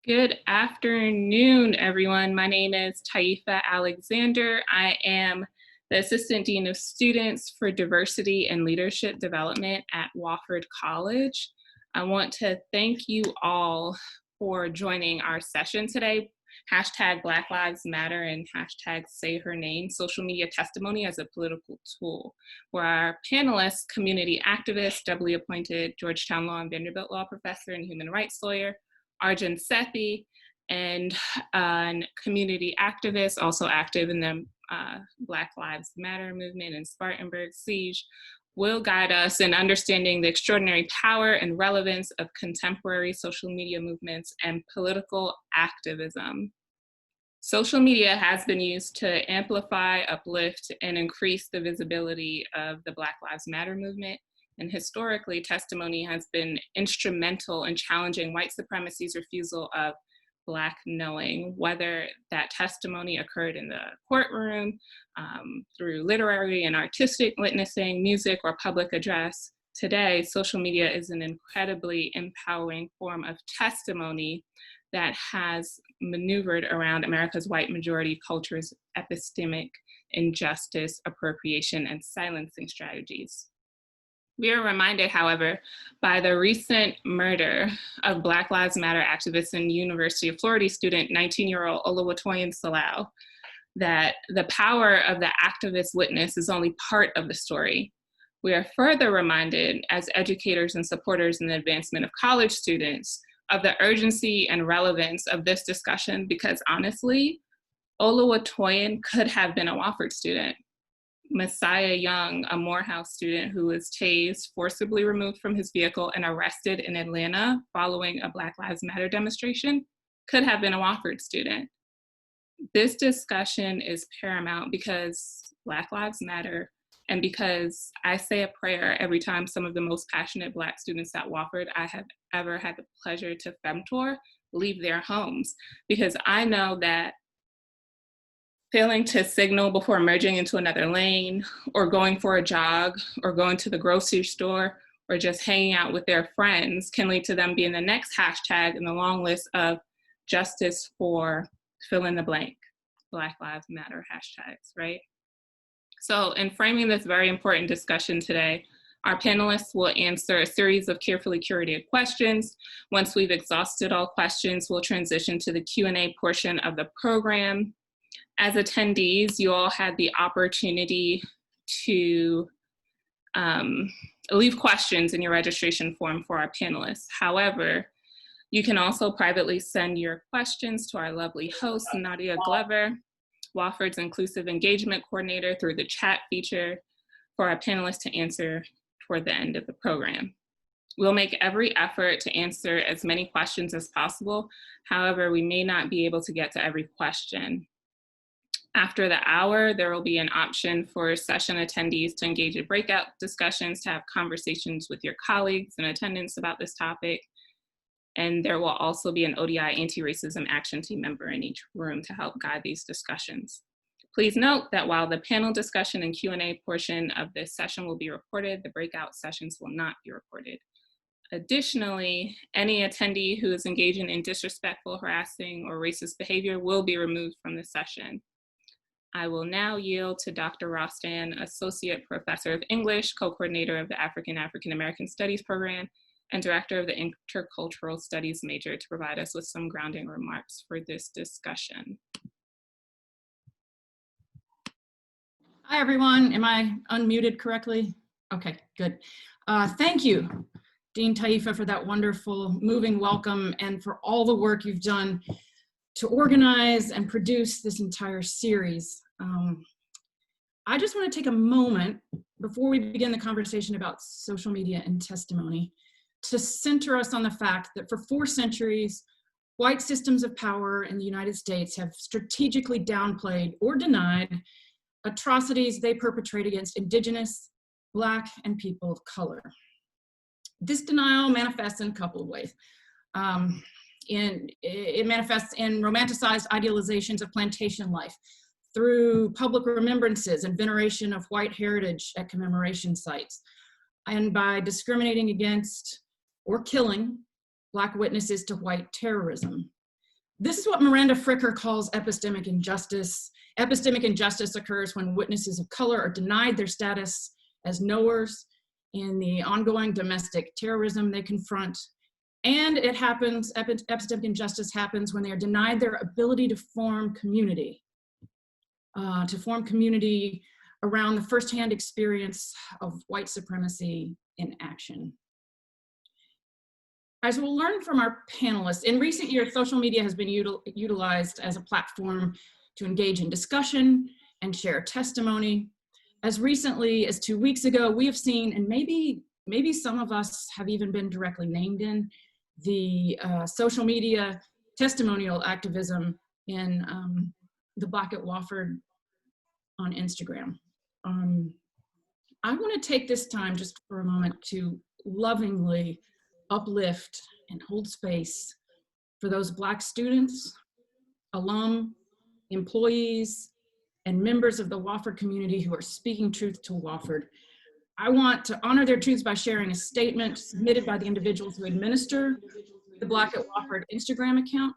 Good afternoon, everyone. My name is Taifa Alexander. I am the Assistant Dean of Students for Diversity and Leadership Development at Wofford College. I want to thank you all for joining our session today. Hashtag Black Lives Matter and hashtag Say Her Name, social media testimony as a political tool, where our panelists, community activist, doubly appointed Georgetown Law and Vanderbilt Law professor and human rights lawyer, Arjun Sethi, and a community activist, also active in the Black Lives Matter movement and Spartanburg siege, will guide us in understanding the extraordinary power and relevance of contemporary social media movements and political activism. Social media has been used to amplify, uplift, and increase the visibility of the Black Lives Matter movement. And historically, testimony has been instrumental in challenging white supremacy's refusal of Black knowing, whether that testimony occurred in the courtroom, through literary and artistic witnessing, music, or public address. Today, social media is an incredibly empowering form of testimony that has maneuvered around America's white majority culture's epistemic injustice, appropriation, and silencing strategies. We are reminded, however, by the recent murder of Black Lives Matter activist and University of Florida student, 19-year-old Oluwatoyin Salau, that the power of the activist witness is only part of the story. We are further reminded as educators and supporters in the advancement of college students of the urgency and relevance of this discussion, because honestly, Oluwatoyin could have been a Wofford student. Messiah Young, a Morehouse student who was tased, forcibly removed from his vehicle, and arrested in Atlanta following a Black Lives Matter demonstration, could have been a Wofford student. This discussion is paramount because Black Lives Matter, and because I say a prayer every time some of the most passionate Black students at Wofford I have ever had the pleasure to femtor leave their homes, because I know that failing to signal before merging into another lane, or going for a jog, or going to the grocery store, or just hanging out with their friends can lead to them being the next hashtag in the long list of justice for fill in the blank, Black Lives Matter hashtags, right? So in framing this very important discussion today, our panelists will answer a series of carefully curated questions. Once we've exhausted all questions, we'll transition to the Q&A portion of the program. As attendees, you all had the opportunity to leave questions in your registration form for our panelists. However, you can also privately send your questions to our lovely host, Nadia Glover, Wofford's Inclusive Engagement Coordinator, through the chat feature for our panelists to answer toward the end of the program. We'll make every effort to answer as many questions as possible. However, we may not be able to get to every question. After the hour, there will be an option for session attendees to engage in breakout discussions, to have conversations with your colleagues in attendance about this topic. And there will also be an ODI Anti-Racism Action Team member in each room to help guide these discussions. Please note that while the panel discussion and Q&A portion of this session will be recorded, the breakout sessions will not be recorded. Additionally, any attendee who is engaging in disrespectful, harassing, or racist behavior will be removed from the session. I will now yield to Dr. Rostan, Associate Professor of English, Co-Coordinator of the African American Studies Program, and Director of the Intercultural Studies major, to provide us with some grounding remarks for this discussion. Hi, everyone. Am I unmuted correctly? Okay, good. Thank you, Dean Taifa, for that wonderful, moving welcome, and for all the work you've done to organize and produce this entire series. I just want to take a moment before we begin the conversation about social media and testimony to center us on the fact that for 4 centuries, white systems of power in the United States have strategically downplayed or denied atrocities they perpetrate against Indigenous, Black, and people of color. This denial manifests in a couple of ways. It manifests in romanticized idealizations of plantation life, through public remembrances and veneration of white heritage at commemoration sites, and by discriminating against or killing Black witnesses to white terrorism. This is what Miranda Fricker calls epistemic injustice. Epistemic injustice occurs when witnesses of color are denied their status as knowers in the ongoing domestic terrorism they confront. And it happens, epistemic injustice happens when they are denied their ability to form community around the firsthand experience of white supremacy in action. As we'll learn from our panelists, in recent years, social media has been utilized as a platform to engage in discussion and share testimony. As recently as 2 weeks ago, we have seen, and maybe some of us have even been directly named in, the social media testimonial activism in the Black at Wofford on Instagram. I want to take this time just for a moment to lovingly uplift and hold space for those Black students, alum, employees, and members of the Wofford community who are speaking truth to Wofford. I want to honor their truths by sharing a statement submitted by the individuals who administer the Black at Wofford Instagram account.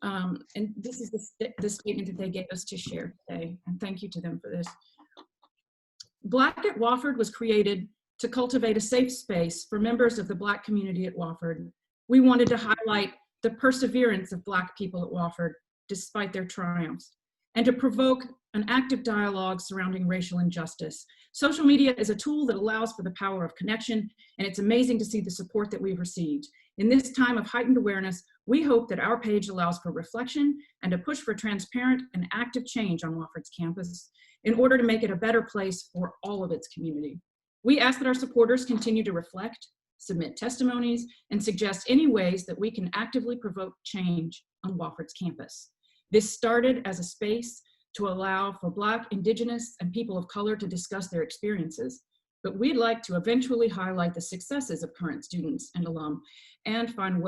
And this is the statement that they gave us to share today, and thank you to them for this. Black at Wofford was created to cultivate a safe space for members of the Black community at Wofford. We wanted to highlight the perseverance of Black people at Wofford despite their triumphs, and to provoke an active dialogue surrounding racial injustice. Social media is a tool that allows for the power of connection, and it's amazing to see the support that we've received. In this time of heightened awareness, we hope that our page allows for reflection and a push for transparent and active change on Wofford's campus in order to make it a better place for all of its community. We ask that our supporters continue to reflect, submit testimonies, and suggest any ways that we can actively provoke change on Wofford's campus. This started as a space to allow for Black, Indigenous, and people of color to discuss their experiences, but we'd like to eventually highlight the successes of current students and alum and find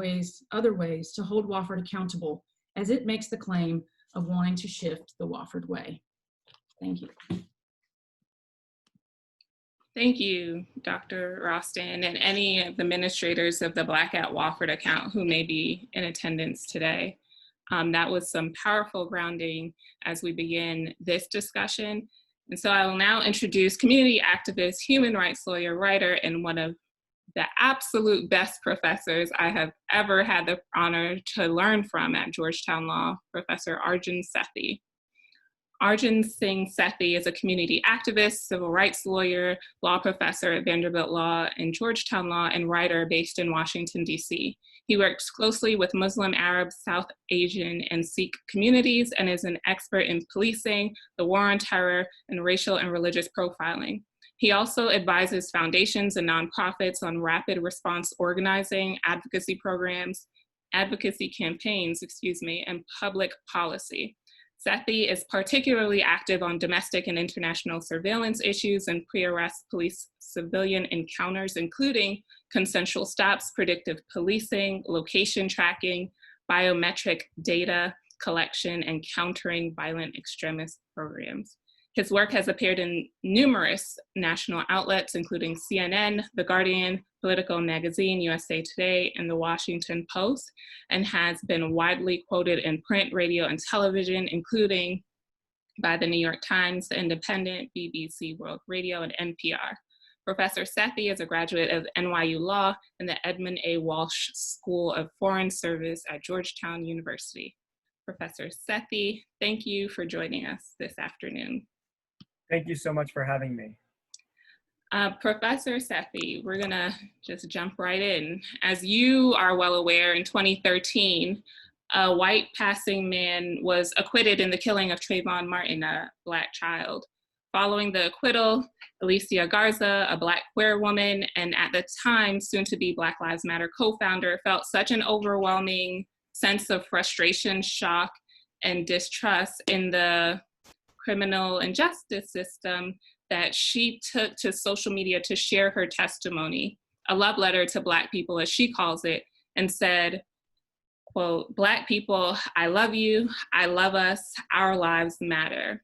other ways to hold Wofford accountable as it makes the claim of wanting to shift the Wofford way. Thank you. Thank you, Dr. Roston, and any of the administrators of the Black at Wofford account who may be in attendance today. That was some powerful grounding as we begin this discussion. And so I will now introduce community activist, human rights lawyer, writer, and one of the absolute best professors I have ever had the honor to learn from at Georgetown Law, Professor Arjun Sethi. Arjun Singh Sethi is a community activist, civil rights lawyer, law professor at Vanderbilt Law and Georgetown Law, and writer based in Washington, D.C. He works closely with Muslim, Arab, South Asian, and Sikh communities and is an expert in policing, the war on terror, and racial and religious profiling. He also advises foundations and nonprofits on rapid response organizing, advocacy campaigns, and public policy. Sethi is particularly active on domestic and international surveillance issues and pre-arrest police civilian encounters, including consensual stops, predictive policing, location tracking, biometric data collection, and countering violent extremist programs. His work has appeared in numerous national outlets, including CNN, The Guardian, Politico Magazine, USA Today, and The Washington Post, and has been widely quoted in print, radio, and television, including by the New York Times, The Independent, BBC World Radio, and NPR. Professor Sethi is a graduate of NYU Law and the Edmund A. Walsh School of Foreign Service at Georgetown University. Professor Sethi, thank you for joining us this afternoon. Thank you so much for having me. Professor Sethi, we're gonna just jump right in. As you are well aware, in 2013, a white passing man was acquitted in the killing of Trayvon Martin, a Black child. Following the acquittal, Alicia Garza, a Black queer woman, and at the time, soon to be Black Lives Matter co-founder, felt such an overwhelming sense of frustration, shock, and distrust in the criminal and justice system that she took to social media to share her testimony, a love letter to Black people, as she calls it, and said, quote, "Black people, I love you, I love us, our lives matter."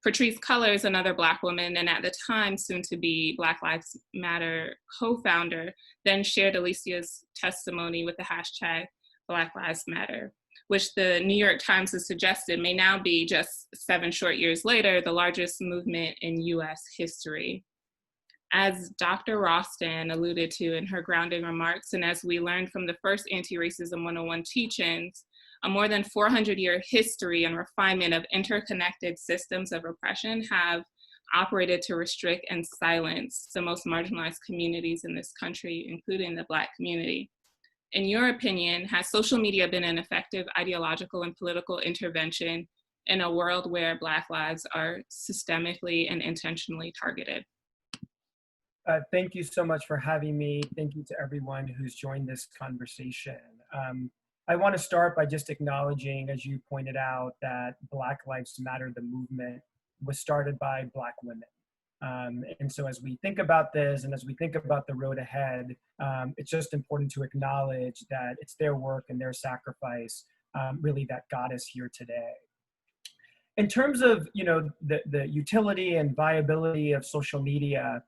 Patrisse Cullors, another Black woman, and at the time soon to be Black Lives Matter co-founder, then shared Alicia's testimony with the hashtag Black Lives Matter. which the New York Times has suggested may now be, just 7 short years later, the largest movement in US history. As Dr. Roston alluded to in her grounding remarks, and as we learned from the first Anti-Racism 101 teach-ins, a more than 400-year history and refinement of interconnected systems of oppression have operated to restrict and silence the most marginalized communities in this country, including the Black community. In your opinion, has social media been an effective ideological and political intervention in a world where Black lives are systemically and intentionally targeted? Thank you so much for having me. Thank you to everyone who's joined this conversation. I want to start by just acknowledging, as you pointed out, that Black Lives Matter, the movement, was started by Black women. And so as we think about this and as we think about the road ahead, it's just important to acknowledge that it's their work and their sacrifice really that got us here today. In terms of the utility and viability of social media,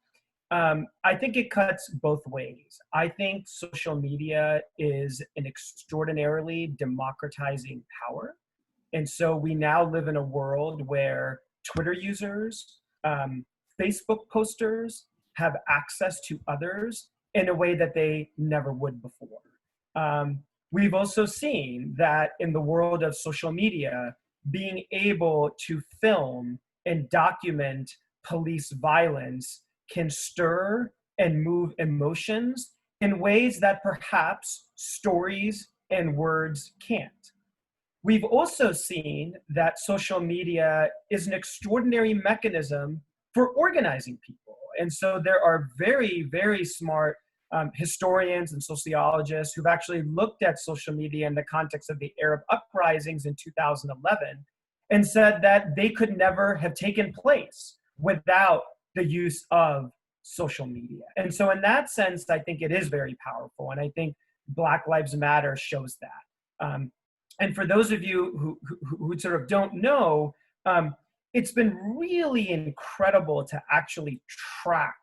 I think it cuts both ways. I think social media is an extraordinarily democratizing power. And so we now live in a world where Twitter users, Facebook posters have access to others in a way that they never would before. We've also seen that in the world of social media, being able to film and document police violence can stir and move emotions in ways that perhaps stories and words can't. We've also seen that social media is an extraordinary mechanism for organizing people. And so there are very, very smart historians and sociologists who've actually looked at social media in the context of the Arab uprisings in 2011 and said that they could never have taken place without the use of social media. And so in that sense, I think it is very powerful. And I think Black Lives Matter shows that. And for those of you who sort of don't know, it's been really incredible to actually track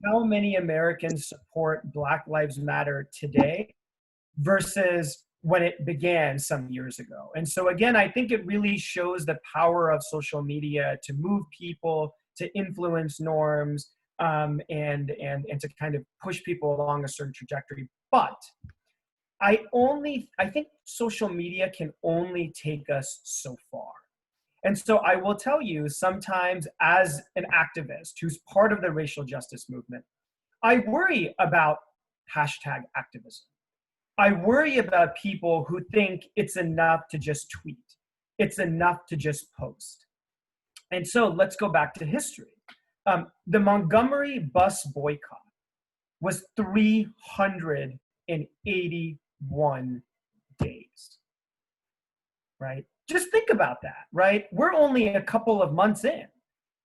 how many Americans support Black Lives Matter today versus when it began some years ago. And so again, I think it really shows the power of social media to move people, to influence norms, and to kind of push people along a certain trajectory. But I think social media can only take us so far. And so I will tell you, sometimes as an activist who's part of the racial justice movement, I worry about hashtag activism. I worry about people who think it's enough to just tweet. It's enough to just post. And so let's go back to history. The Montgomery Bus Boycott was 381 days, right? Just think about that, right? We're only a couple of months in,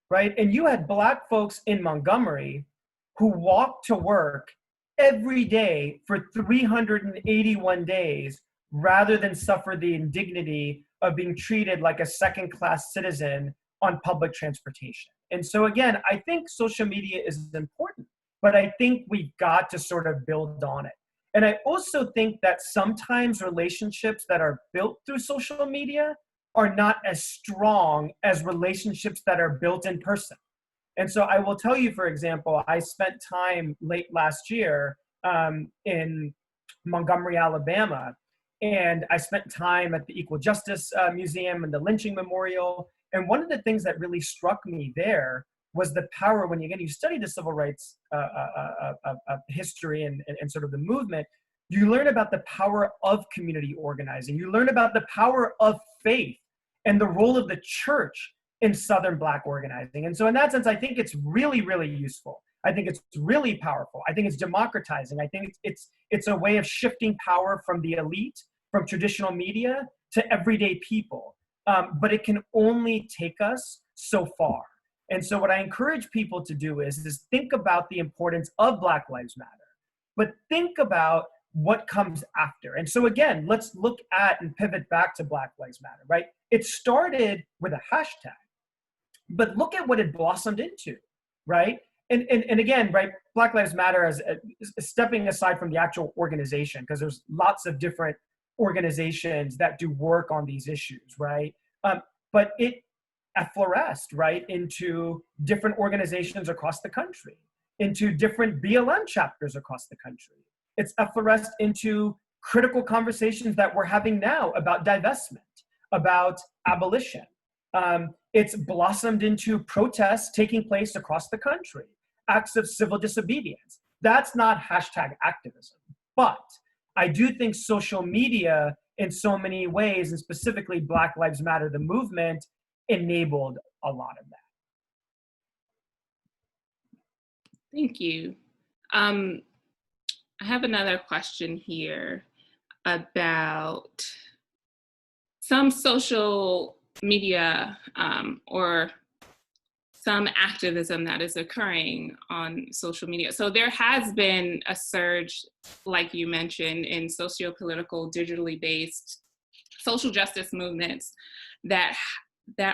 right? And you had Black folks in Montgomery who walked to work every day for 381 days rather than suffer the indignity of being treated like a second-class citizen on public transportation. And so again, I think social media is important, but I think we've got to sort of build on it. And I also think that sometimes relationships that are built through social media are not as strong as relationships that are built in person. And so I will tell you, for example, I spent time late last year in Montgomery, Alabama, and I spent time at the Equal Justice Museum and the Lynching Memorial. And one of the things that really struck me there was the power, when you study the civil rights history and sort of the movement, you learn about the power of community organizing. You learn about the power of faith and the role of the church in Southern Black organizing. And so in that sense, I think it's really, really useful. I think it's really powerful. I think it's democratizing. I think it's a way of shifting power from the elite, from traditional media, to everyday people. But it can only take us so far. And so what I encourage people to do is think about the importance of Black Lives Matter, but think about what comes after. And so again, let's look at and pivot back to Black Lives Matter, right? It started with a hashtag, but look at what it blossomed into, right? And again, right, Black Lives Matter is stepping aside from the actual organization, because there's lots of different organizations that do work on these issues, right? But it effloresced, right, into different organizations across the country, into different BLM chapters across the country. It's effloresced into critical conversations that we're having now about divestment, about abolition. It's blossomed into protests taking place across the country, acts of civil disobedience. That's not hashtag activism. But I do think social media in so many ways, and specifically Black Lives Matter, the movement, enabled a lot of that. Thank you. I have another question here about some social media or some activism that is occurring on social media. So there has been a surge, like you mentioned, in socio-political, digitally based social justice movements that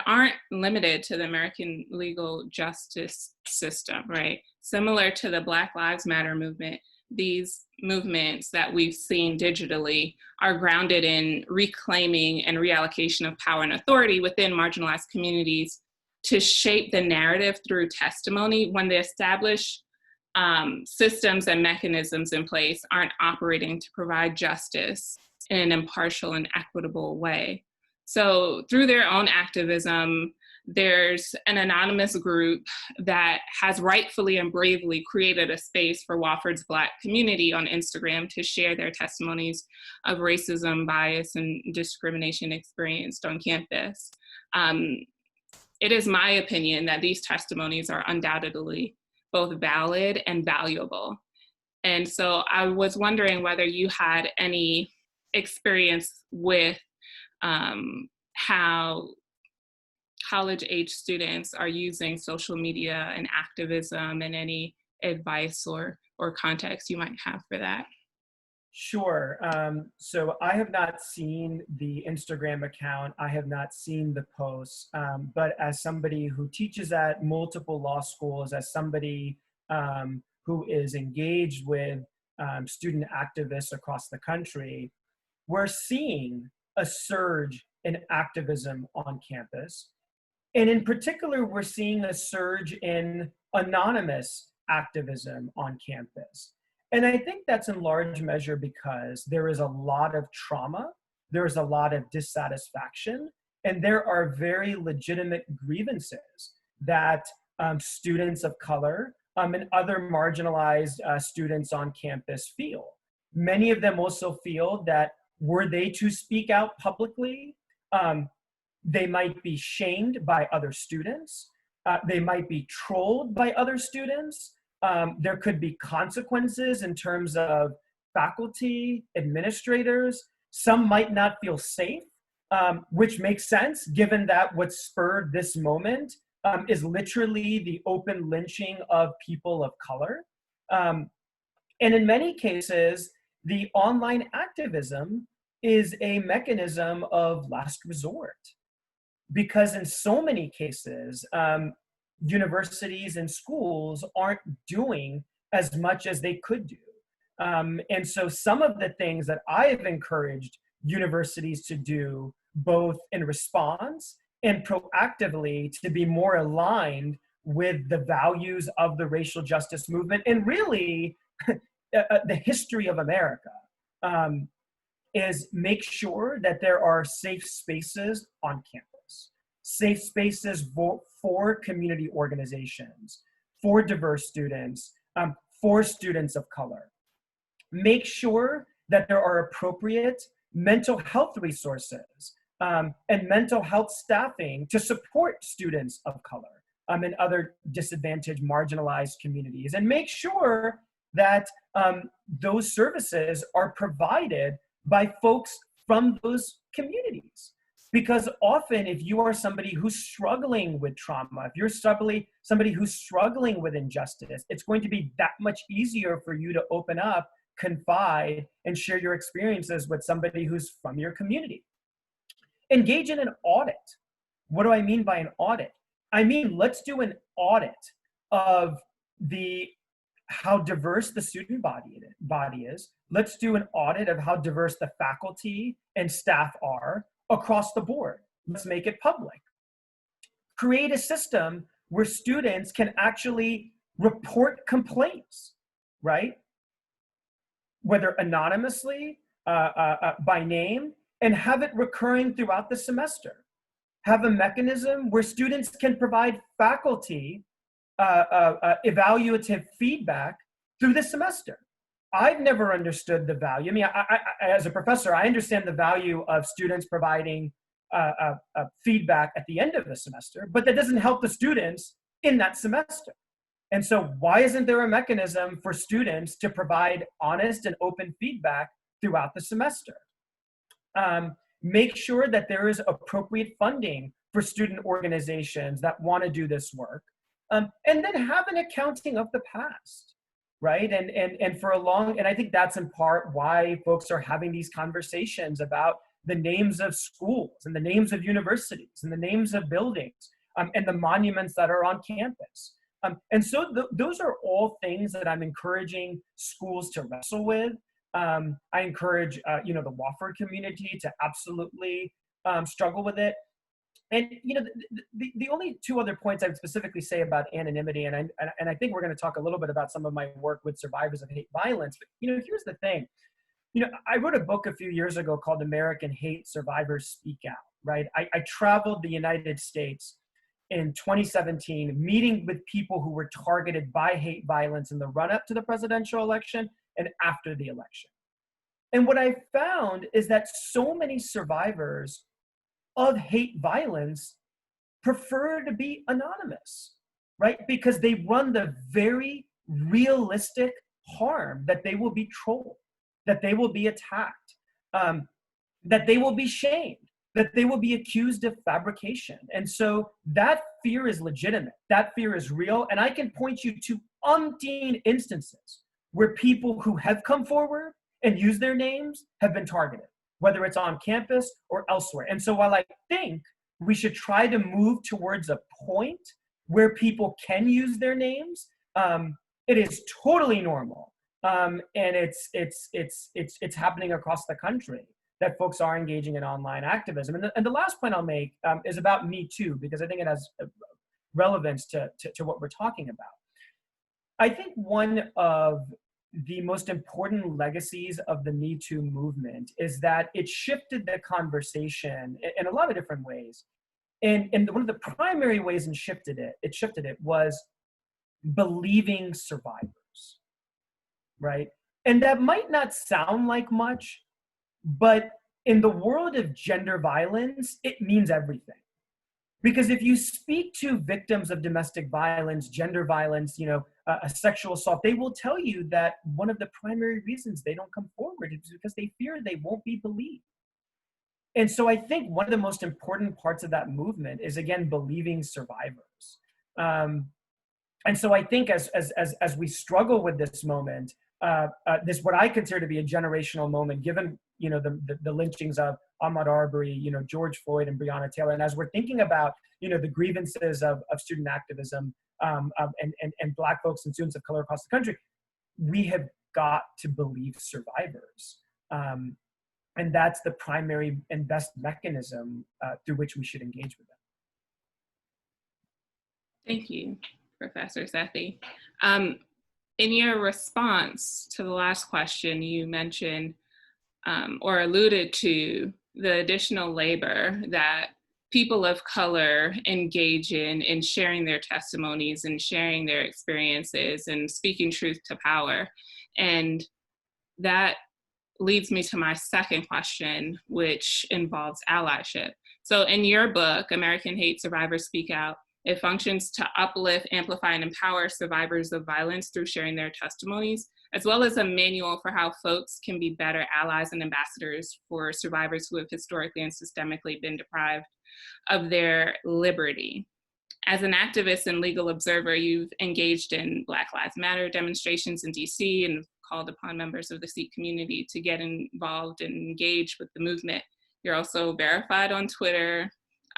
aren't limited to the American legal justice system, right? Similar to the Black Lives Matter movement, these movements that we've seen digitally are grounded in reclaiming and reallocation of power and authority within marginalized communities to shape the narrative through testimony when the established systems and mechanisms in place aren't operating to provide justice in an impartial and equitable way. So through their own activism, there's an anonymous group that has rightfully and bravely created a space for Wofford's Black community on Instagram to share their testimonies of racism, bias, and discrimination experienced on campus. It is my opinion that these testimonies are undoubtedly both valid and valuable. And so I was wondering whether you had any experience with how college-age students are using social media and activism, and any advice or context you might have for that. Sure. So I have not seen the Instagram account. I have not seen the posts. But as somebody who teaches at multiple law schools, as somebody who is engaged with student activists across the country, we're seeing a surge in activism on campus. And in particular, we're seeing a surge in anonymous activism on campus. And I think that's in large measure because there is a lot of trauma, there is a lot of dissatisfaction, and there are very legitimate grievances that students of color and other marginalized students on campus feel. Many of them also feel that were they to speak out publicly, they might be shamed by other students. They might be trolled by other students. There could be consequences in terms of faculty, administrators. Some might not feel safe, which makes sense given that what spurred this moment is literally the open lynching of people of color. And in many cases, the online activism is a mechanism of last resort. Because in so many cases, universities and schools aren't doing as much as they could do. And so some of the things that I've encouraged universities to do, both in response and proactively, to be more aligned with the values of the racial justice movement and really the history of America, is make sure that there are safe spaces on campus, safe spaces for community organizations, for diverse students, for students of color. Make sure that there are appropriate mental health resources and mental health staffing to support students of color and other disadvantaged, marginalized communities. And make sure that those services are provided by folks from those communities. Because often if you are somebody who's struggling with trauma, if you're somebody who's struggling with injustice, it's going to be that much easier for you to open up, confide, and share your experiences with somebody who's from your community. Engage in an audit. What do I mean by an audit? I mean, let's do an audit of the how diverse the student body is. Let's do an audit of how diverse the faculty and staff are across the board. Let's make it public. Create a system where students can actually report complaints, right? Whether anonymously, by name, and have it recurring throughout the semester. Have a mechanism where students can provide faculty evaluative feedback through the semester. I've never understood the value. I mean, as a professor, I understand the value of students providing feedback at the end of the semester, but that doesn't help the students in that semester. And so why isn't there a mechanism for students to provide honest and open feedback throughout the semester? Make sure that there is appropriate funding for student organizations that want to do this work. And then have an accounting of the past, right? And for a long, and I think that's in part why folks are having these conversations about the names of schools and the names of universities and the names of buildings and the monuments that are on campus. And so those are all things that I'm encouraging schools to wrestle with. I encourage, the Wofford community to absolutely struggle with it. And the only two other points I would specifically say about anonymity, and I think we're going to talk a little bit about some of my work with survivors of hate violence. But here's the thing. I wrote a book a few years ago called American Hate Survivors Speak Out. Right? I traveled the United States in 2017, meeting with people who were targeted by hate violence in the run-up to the presidential election and after the election. And what I found is that so many survivors of hate violence prefer to be anonymous, right? Because they run the very realistic harm that they will be trolled, that they will be attacked, that they will be shamed, that they will be accused of fabrication. And so that fear is legitimate. That fear is real. And I can point you to umpteen instances where people who have come forward and used their names have been targeted, whether it's on campus or elsewhere. And so while I think we should try to move towards a point where people can use their names, it is totally normal. And it's happening across the country that folks are engaging in online activism. And the last point I'll make is about Me Too, because I think it has relevance to what we're talking about. I think one of the most important legacies of the Me Too movement is that it shifted the conversation in a lot of different ways. And one of the primary ways it shifted it was believing survivors, right? And that might not sound like much, but in the world of gender violence, it means everything. Because if you speak to victims of domestic violence, gender violence, a sexual assault, they will tell you that one of the primary reasons they don't come forward is because they fear they won't be believed. And so I think one of the most important parts of that movement is, again, believing survivors. And so I think as we struggle with this moment, this what I consider to be a generational moment, given the lynchings of Ahmaud Arbery, George Floyd and Breonna Taylor, and as we're thinking about the grievances of student activism and Black folks and students of color across the country, we have got to believe survivors, and that's the primary and best mechanism through which we should engage with them. Thank you, Professor Sethi. In your response to the last question, you mentioned or alluded to the additional labor that people of color engage in sharing their testimonies and sharing their experiences and speaking truth to power. And that leads me to my second question, which involves allyship. So in your book, American Hate Survivors Speak Out, it functions to uplift, amplify, and empower survivors of violence through sharing their testimonies, as well as a manual for how folks can be better allies and ambassadors for survivors who have historically and systemically been deprived of their liberty. As an activist and legal observer, you've engaged in Black Lives Matter demonstrations in DC and called upon members of the Sikh community to get involved and engage with the movement. You're also verified on Twitter,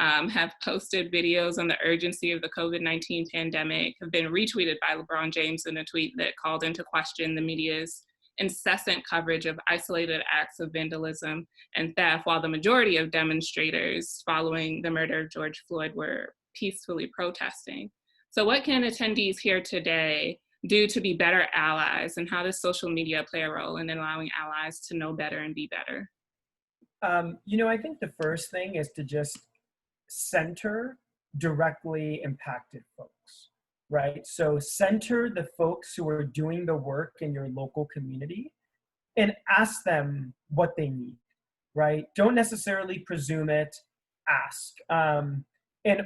have posted videos on the urgency of the COVID-19 pandemic, have been retweeted by LeBron James in a tweet that called into question the media's incessant coverage of isolated acts of vandalism and theft, while the majority of demonstrators following the murder of George Floyd were peacefully protesting. So what can attendees here today do to be better allies, and how does social media play a role in allowing allies to know better and be better? I think the first thing is to just center directly impacted folks, right? So center the folks who are doing the work in your local community and ask them what they need, right? Don't necessarily presume it, ask. And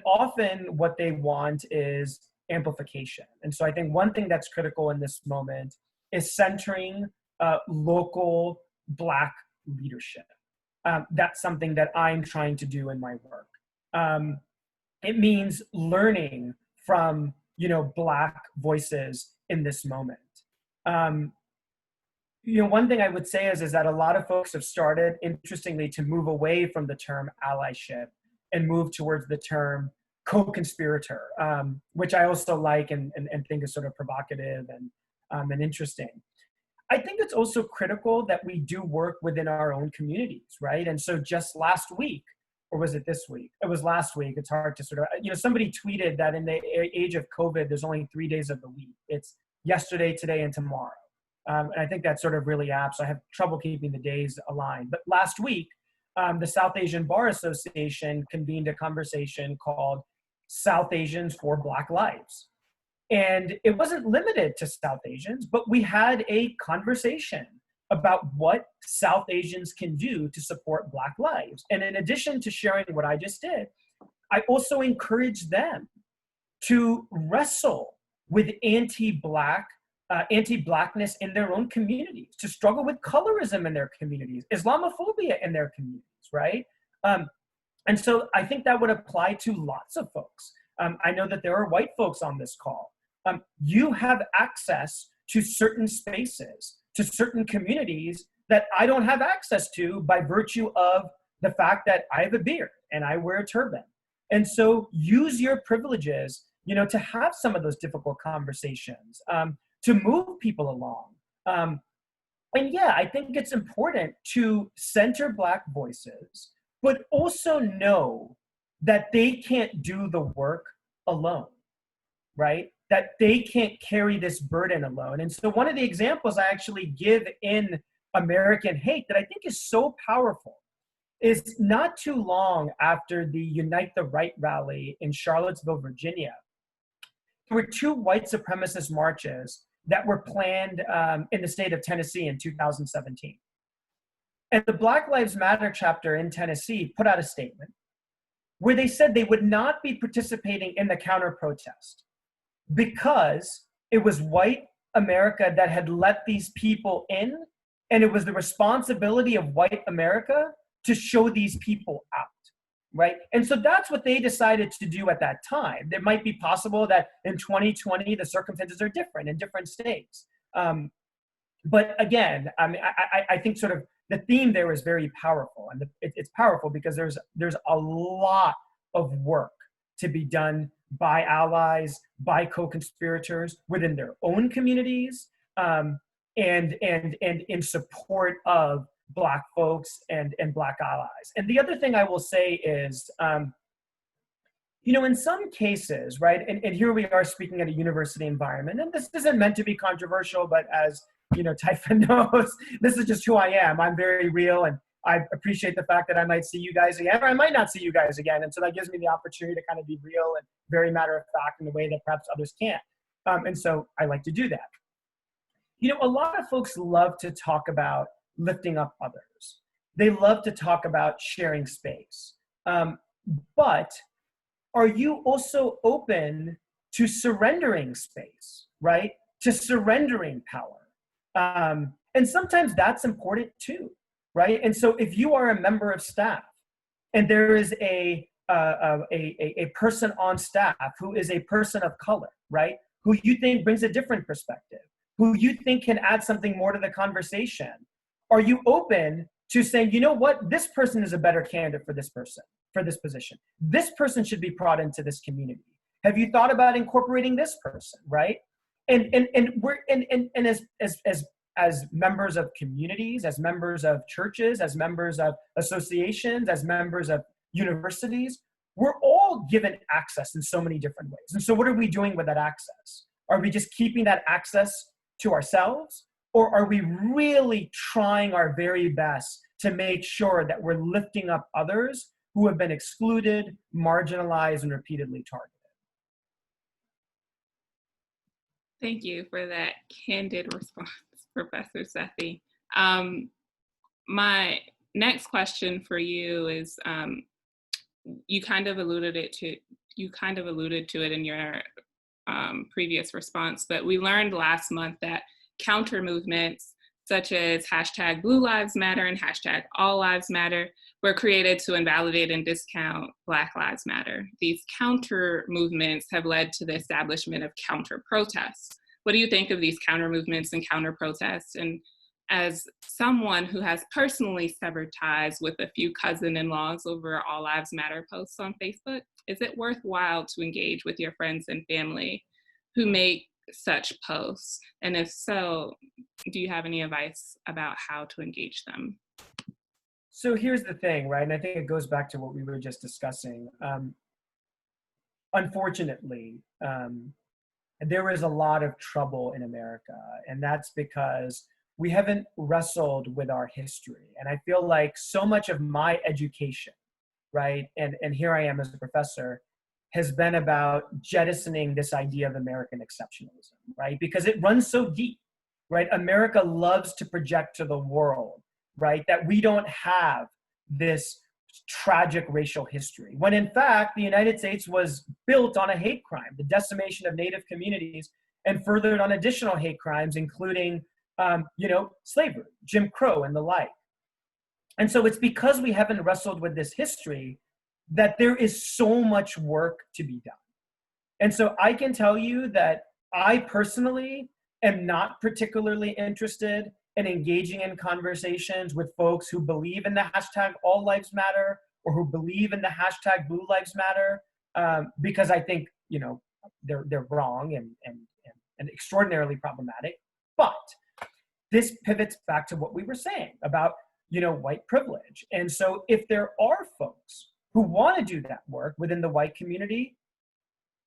often what they want is amplification. And so I think one thing that's critical in this moment is centering local Black leadership. That's something that I'm trying to do in my work. It means learning from, Black voices in this moment. One thing I would say is that a lot of folks have started, interestingly, to move away from the term allyship and move towards the term co-conspirator, which I also like and think is sort of provocative and interesting. I think it's also critical that we do work within our own communities, right? And so just last week, or was it this week? It was last week. It's hard to sort of, somebody tweeted that in the age of COVID, there's only 3 days of the week. It's yesterday, today, and tomorrow. And I think that's sort of really apt. So I have trouble keeping the days aligned. But last week, the South Asian Bar Association convened a conversation called South Asians for Black Lives. And it wasn't limited to South Asians, but we had a conversation about what South Asians can do to support Black lives. And in addition to sharing what I just did, I also encouraged them to wrestle with anti-Blackness in their own communities, to struggle with colorism in their communities, Islamophobia in their communities, right? And so I think that would apply to lots of folks. I know that there are white folks on this call. You have access to certain spaces, to certain communities that I don't have access to by virtue of the fact that I have a beard and I wear a turban. And so use your privileges, to have some of those difficult conversations, to move people along. And yeah, I think it's important to center Black voices, but also know that they can't do the work alone, right? That they can't carry this burden alone. And so one of the examples I actually give in American Hate that I think is so powerful is not too long after the Unite the Right rally in Charlottesville, Virginia, there were 2 white supremacist marches that were planned in the state of Tennessee in 2017. And the Black Lives Matter chapter in Tennessee put out a statement where they said they would not be participating in the counter protest because it was white America that had let these people in, and it was the responsibility of white America to show these people out, right? And so that's what they decided to do at that time. It might be possible that in 2020, the circumstances are different in different states. But again, I think sort of the theme there is very powerful, and it's powerful because there's a lot of work to be done by allies, by co-conspirators within their own communities, and in support of Black folks and Black allies. And the other thing I will say is, in some cases, right, and here we are speaking at a university environment, and this isn't meant to be controversial, but as Taifa knows, this is just who I am. I'm very real, and I appreciate the fact that I might see you guys again, or I might not see you guys again. And so that gives me the opportunity to kind of be real and very matter of fact in a way that perhaps others can't. And so I like to do that. A lot of folks love to talk about lifting up others. They love to talk about sharing space. But are you also open to surrendering space, right? To surrendering power. And sometimes that's important too, right? And so if you are a member of staff and there is a person on staff who is a person of color, right? Who you think brings a different perspective, who you think can add something more to the conversation, are you open to saying, you know what, this person is a better candidate for this person, for this position. This person should be brought into this community. Have you thought about incorporating this person, right? And as members of communities, as members of churches, as members of associations, as members of universities, we're all given access in so many different ways. And so what are we doing with that access? Are we just keeping that access to ourselves? Or are we really trying our very best to make sure that we're lifting up others who have been excluded, marginalized, and repeatedly targeted? Thank you for that candid response, Professor Sethi. My next question for you is, you kind of alluded to it in your previous response, but we learned last month that counter movements such as hashtag Blue Lives Matter and hashtag All Lives Matter were created to invalidate and discount Black Lives Matter. These counter movements have led to the establishment of counter protests. What do you think of these counter movements and counter protests? And as someone who has personally severed ties with a few cousin-in-laws over All Lives Matter posts on Facebook, is it worthwhile to engage with your friends and family who make such posts? And if so, do you have any advice about how to engage them? So here's the thing, right? And I think it goes back to what we were just discussing. Unfortunately, there is a lot of trouble in America, and that's because we haven't wrestled with our history. And I feel like so much of my education, right, and here I am as a professor, has been about jettisoning this idea of American exceptionalism, right? Because it runs so deep, right? America loves to project to the world, right, that we don't have this tragic racial history, when in fact, the United States was built on a hate crime, the decimation of Native communities, and furthered on additional hate crimes, including slavery, Jim Crow, and the like. And so it's because we haven't wrestled with this history that there is so much work to be done. And so I can tell you that I personally am not particularly interested in engaging in conversations with folks who believe in the hashtag All Lives Matter or who believe in the hashtag Blue Lives Matter, because I think they're wrong and extraordinarily problematic. But this pivots back to what we were saying about white privilege. And so if there are folks who want to do that work within the white community,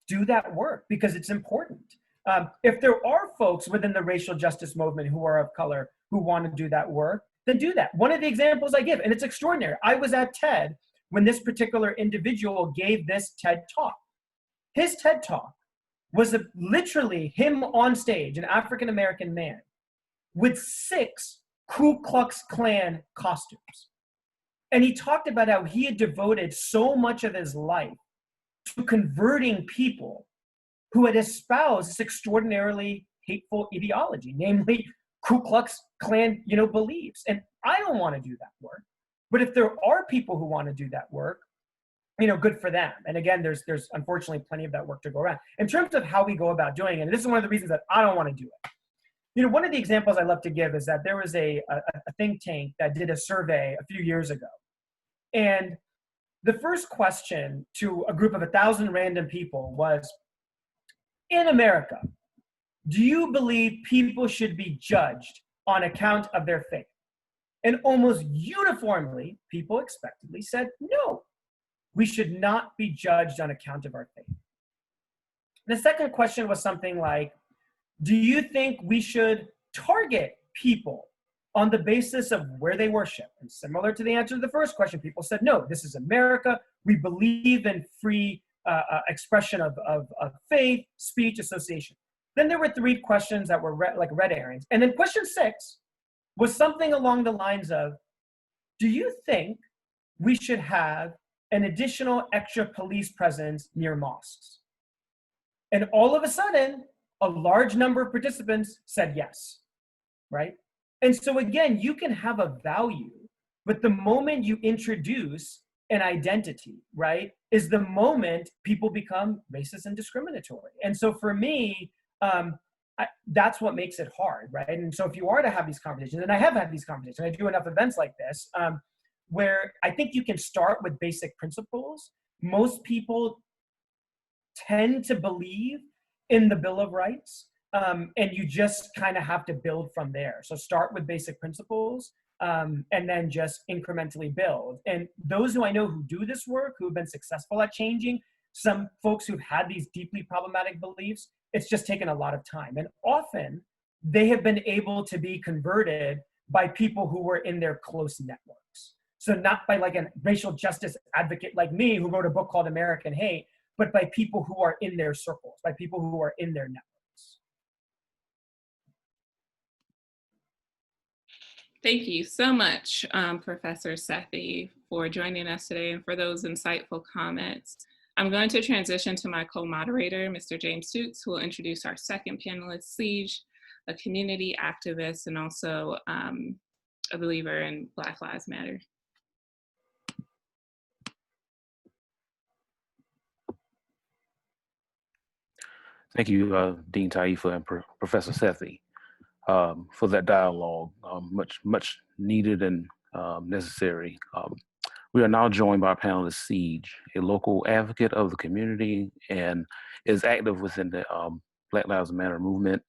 do that work because it's important. If there are folks within the racial justice movement who are of color who want to do that work, then do that. One of the examples I give, and it's extraordinary, I was at TED when this particular individual gave this TED talk. His TED talk was literally him on stage, an African-American man, with 6 Ku Klux Klan costumes. And he talked about how he had devoted so much of his life to converting people who had espoused this extraordinarily hateful ideology, namely Ku Klux Klan, beliefs. And I don't want to do that work. But if there are people who want to do that work, good for them. And again, there's unfortunately plenty of that work to go around. In terms of how we go about doing it, and this is one of the reasons that I don't want to do it. One of the examples I love to give is that there was a think tank that did a survey a few years ago. And the first question to a group of 1,000 random people was, in America, do you believe people should be judged on account of their faith? And almost uniformly, people expectedly said, no, we should not be judged on account of our faith. The second question was something like, do you think we should target people on the basis of where they worship? And similar to the answer to the first question, people said, no, this is America. We believe in free expression of faith, speech, association. Then there were 3 questions that were red herrings. And then question 6 was something along the lines of, do you think we should have an additional extra police presence near mosques? And all of a sudden, a large number of participants said yes, right? And so again, you can have a value, but the moment you introduce an identity, right, is the moment people become racist and discriminatory. And so for me, that's what makes it hard, right? And so if you are to have these conversations, and I have had these conversations, and I do enough events like this, where I think you can start with basic principles. Most people tend to believe in the Bill of Rights, and you just kind of have to build from there. So start with basic principles, and then just incrementally build. And those who I know who do this work, who have been successful at changing, some folks who've had these deeply problematic beliefs, it's just taken a lot of time. And often they have been able to be converted by people who were in their close networks. So not by like a racial justice advocate like me who wrote a book called American Hate, but by people who are in their circles, by people who are in their networks. Thank you so much, Professor Sethi, for joining us today and for those insightful comments. I'm going to transition to my co-moderator, Mr. James Stutes, who will introduce our second panelist, Siege, a community activist and also a believer in Black Lives Matter. Thank you, Dean Taifa and Professor Sethi, for that dialogue, much needed and necessary. We are now joined by our panelist, Siege, a local advocate of the community and is active within the Black Lives Matter movement.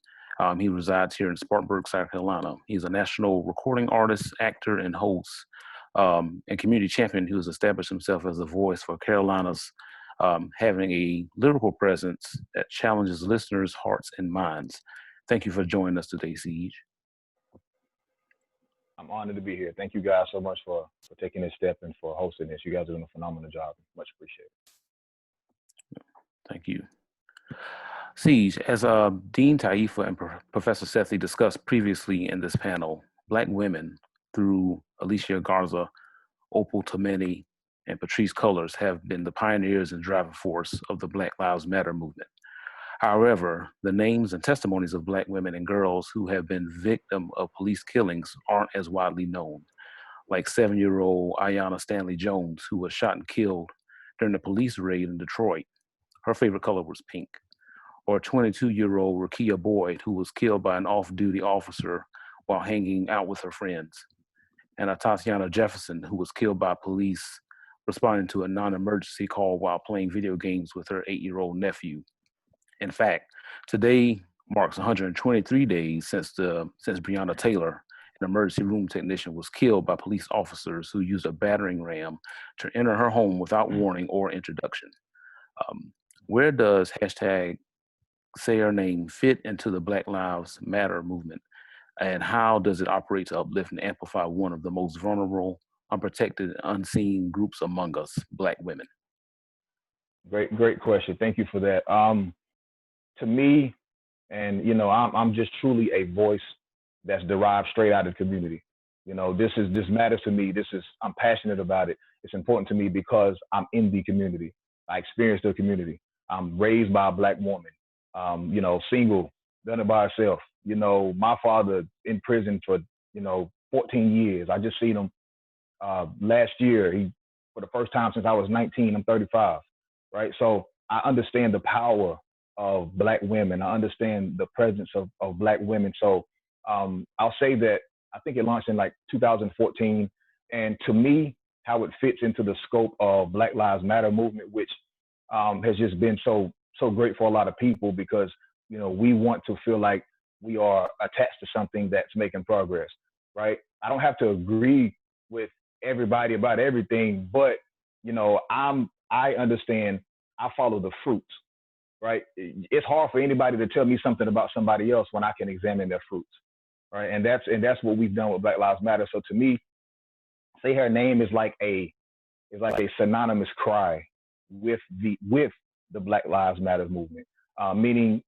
He resides here in Spartanburg, South Carolina. He's a national recording artist, actor, and host, and community champion who has established himself as a voice for Carolina's having a lyrical presence that challenges listeners' hearts and minds. Thank you for joining us today, Siege. I'm honored to be here. Thank you guys so much for taking this step and for hosting this. You guys are doing a phenomenal job. Much appreciated. Thank you. Siege, as Dean Taifa and Professor Sethi discussed previously in this panel, Black women through Alicia Garza, Opal Tometi, and Patrisse Cullors have been the pioneers and driving force of the Black Lives Matter movement. However, the names and testimonies of Black women and girls who have been victim of police killings aren't as widely known, like 7-year-old Ayanna Stanley Jones, who was shot and killed during the police raid in Detroit. Her favorite color was pink. Or 22-year-old Rakia Boyd, who was killed by an off-duty officer while hanging out with her friends. And Tatiana Jefferson, who was killed by police responding to a non-emergency call while playing video games with her 8-year-old nephew. In fact, today marks 123 days since Breonna Taylor, an emergency room technician, was killed by police officers who used a battering ram to enter her home without warning or introduction. Where does hashtag Say Her Name fit into the Black Lives Matter movement? And how does it operate to uplift and amplify one of the most vulnerable, unprotected, unseen groups among us, Black women? Great question. Thank you for that. To me, and you know, I'm just truly a voice that's derived straight out of the community. You know, this matters to me. I'm passionate about it. It's important to me because I'm in the community. I experienced the community. I'm raised by a Black woman. You know, single, done it by herself. You know, my father in prison for 14 years. I just seen him last year. He, for the first time since I was 19. I'm 35, right? So I understand the power of Black women. I understand the presence of Black women. So I'll say that I think it launched in like 2014. And to me, how it fits into the scope of Black Lives Matter movement, which has just been so great for a lot of people because, you know, we want to feel like we are attached to something that's making progress, right? I don't have to agree with everybody about everything, but, you know, I understand, I follow the fruits. Right? It's hard for anybody to tell me something about somebody else when I can examine their fruits, right? And that's what we've done with Black Lives Matter. So to me, Say Her Name is like a synonymous cry with the Black Lives Matter movement, meaning,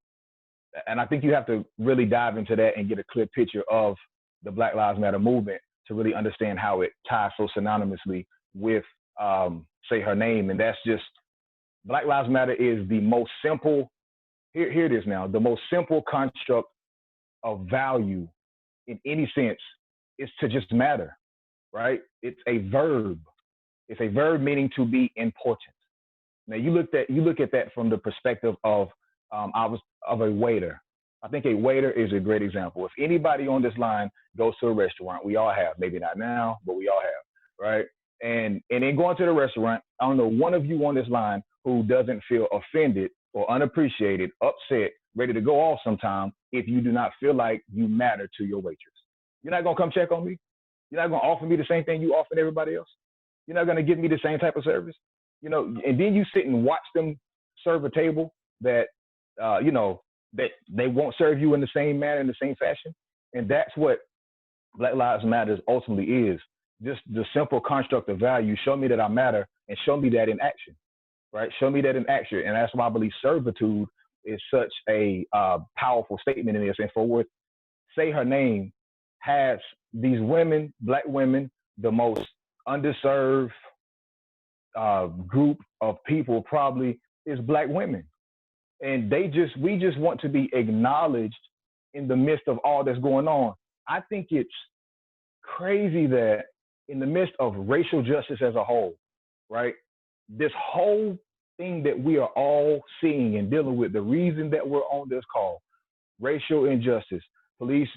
and I think you have to really dive into that and get a clear picture of the Black Lives Matter movement to really understand how it ties so synonymously with Say Her Name, and that's just. Black Lives Matter is the most simple, here it is now, the most simple construct of value in any sense is to just matter, right? It's a verb. It's a verb meaning to be important. Now you look at that from the perspective of a waiter. I think a waiter is a great example. If anybody on this line goes to a restaurant, we all have, maybe not now, but we all have, right? and then going to the restaurant, I don't know one of you on this line who doesn't feel offended or unappreciated, upset, ready to go off sometime if you do not feel like you matter to your waitress. You're not gonna come check on me. You're not gonna offer me the same thing you offered everybody else. You're not gonna give me the same type of service, you know. And then you sit and watch them serve a table that, you know, that they won't serve you in the same manner, in the same fashion. And that's what Black Lives Matter ultimately is. Just the simple construct of value. Show me that I matter, and show me that in action, right? Show me that in action. And that's why I believe servitude is such a powerful statement in this. And for what Say Her Name has these women, Black women, the most underserved group of people probably is Black women. And we just want to be acknowledged in the midst of all that's going on. I think it's crazy that in the midst of racial justice as a whole, right? This whole thing that we are all seeing and dealing with, the reason that we're on this call, racial injustice, police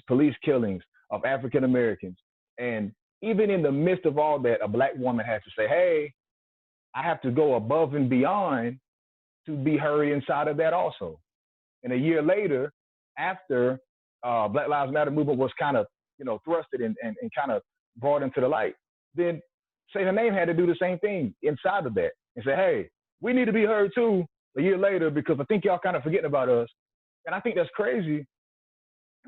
killings of African Americans. And even in the midst of all that, a Black woman has to say, hey, I have to go above and beyond to be her inside of that also. And a year later, after Black Lives Matter movement was kind of, you know, thrusted and kind of brought into the light, then Say Her Name had to do the same thing inside of that and say, hey, we need to be heard too a year later, because I think y'all kind of forgetting about us. And I think that's crazy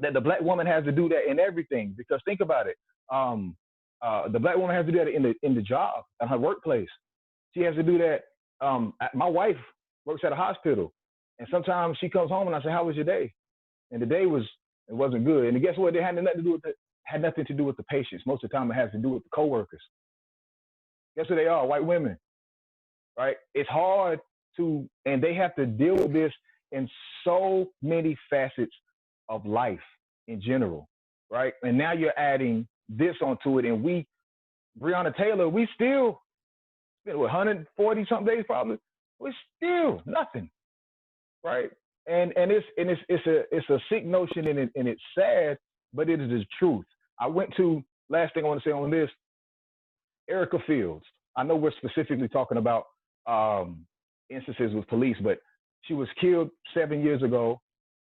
that the Black woman has to do that in everything, because think about it. The Black woman has to do that in the job, in her workplace. She has to do that. My wife works at a hospital, and sometimes she comes home and I say, how was your day? And the day wasn't good. And guess what? It had nothing to do with the patients. Most of the time it has to do with the coworkers. Guess who they are? White women, right? It's hard and they have to deal with this in so many facets of life in general, right? And now you're adding this onto it, and Breonna Taylor, we still, 140 something days probably, we're still nothing, right? And it's a sick notion, and it's sad, but it is the truth. Last thing I want to say on this, Erica Fields. I know we're specifically talking about instances with police, but she was killed 7 years ago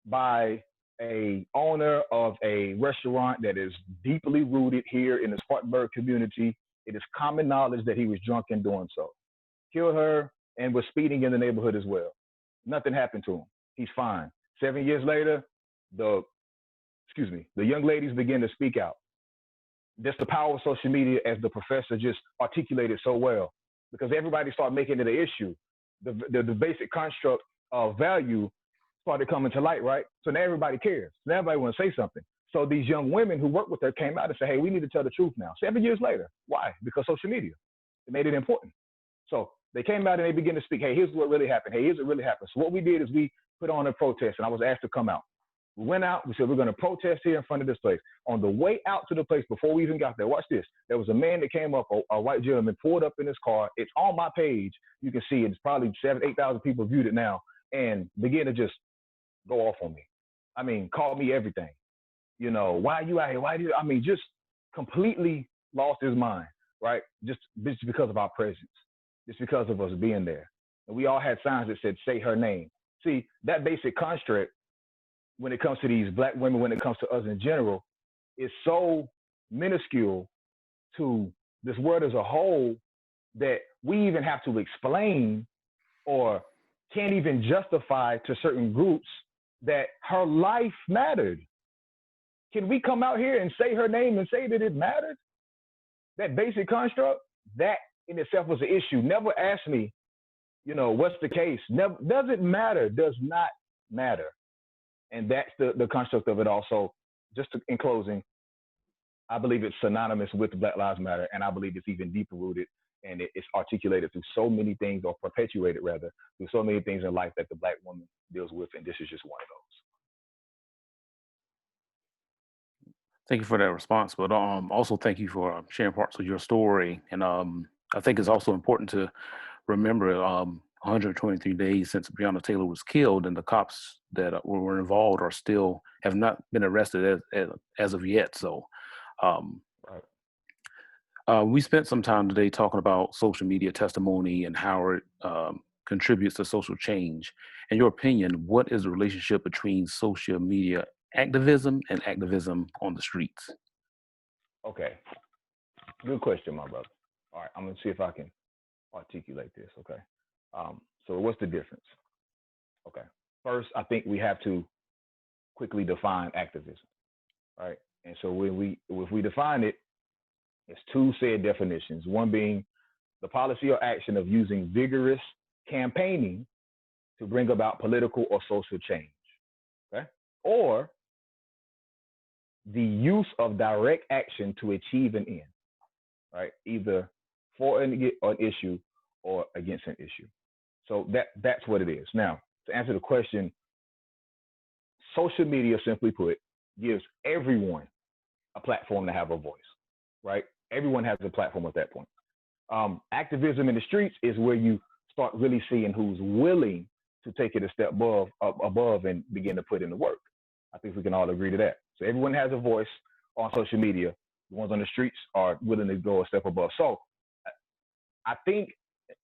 by a owner of a restaurant that is deeply rooted here in the Spartanburg community. It is common knowledge that he was drunk in doing so. Killed her and was speeding in the neighborhood as well. Nothing happened to him. He's fine. 7 years later, the young ladies begin to speak out. That's the power of social media, as the professor just articulated so well, because everybody started making it an issue. The basic construct of value started coming to light, right? So now everybody cares. Now everybody wants to say something. So these young women who work with her came out and said, hey, we need to tell the truth now. 7 years later. Why? Because social media. It made it important. So they came out and they began to speak, hey, here's what really happened. Hey, here's what really happened. So what we did is we put on a protest, and I was asked to come out. We went out, we said, we're going to protest here in front of this place. On the way out to the place, before we even got there, watch this. There was a man that came up, a white gentleman, pulled up in his car. It's on my page. You can see it. It's probably 7,000, 8,000 people viewed it now, and began to just go off on me. I mean, called me everything. You know, why are you out here? Just completely lost his mind, right? Just because of our presence, just because of us being there. And we all had signs that said, say her name. See, that basic construct, when it comes to these Black women, when it comes to us in general, is so minuscule to this world as a whole that we even have to explain or can't even justify to certain groups that her life mattered. Can we come out here and say her name and say that it mattered? That basic construct, that in itself was an issue. Never ask me, what's the case? Never, doesn't matter, does not matter. And that's the construct of it all. So in closing, I believe it's synonymous with Black Lives Matter, and I believe it's even deeper rooted, and it's articulated through so many things, or perpetuated rather, through so many things in life that the Black woman deals with, and this is just one of those. Thank you for that response, but also thank you for sharing parts of your story. And I think it's also important to remember 123 days since Breonna Taylor was killed, and the cops that were involved have not been arrested as of yet. So Right. We spent some time today talking about social media testimony and how it contributes to social change. In your opinion, what is the relationship between social media activism and activism on the streets? Okay, good question, my brother. All right, I'm gonna see if I can articulate this. Okay, so what's the difference? Okay, first, I think we have to quickly define activism, right? And so if we define it, it's two said definitions. One being the policy or action of using vigorous campaigning to bring about political or social change, okay? Or the use of direct action to achieve an end, right? Either for an issue or against an issue. So that's what it is. Now, to answer the question, social media, simply put, gives everyone a platform to have a voice, right? Everyone has a platform at that point. Activism in the streets is where you start really seeing who's willing to take it a step above and begin to put in the work. I think we can all agree to that. So everyone has a voice on social media. The ones on the streets are willing to go a step above. So I think